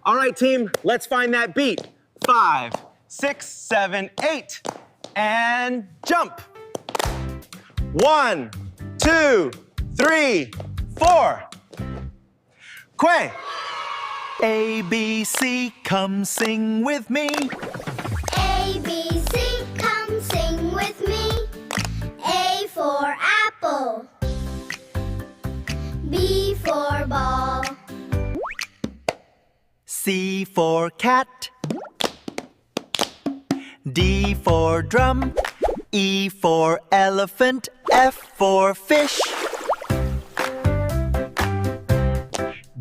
All right, team, let's find that beat. 5, 6, 7, 8. And jump. 1, 2, 3, 4. Quay. A, B, C, come sing with me. A, B, C, come sing with me. A for apple. B for ball. C for cat. D for drum. E for elephant. F for fish.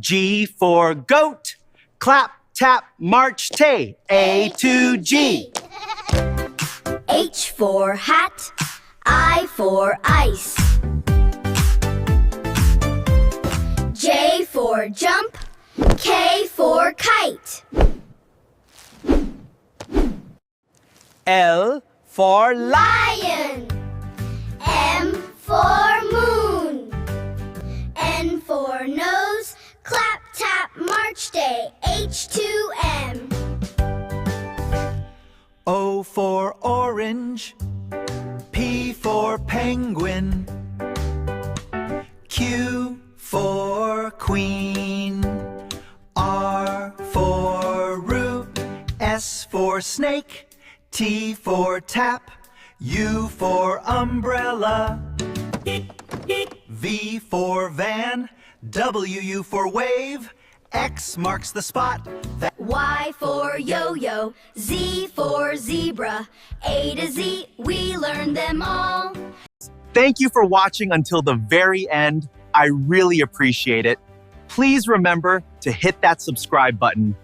G for goat. Clap, tap, march, tay. A to G. H for hat. I for ice. J for jump. K for kite. L for Lion. M for moon. N for nose. Clap, tap, march day. H to M. O for orange. P for penguin. Q for queen. R for root. S for snake. T for tap. U for umbrella. V for van. W for wave. X marks the spot. Y for yo-yo. Z for zebra. A to Z, we learned them all. Thank you for watching until the very end. I really appreciate it. Please remember to hit that subscribe button.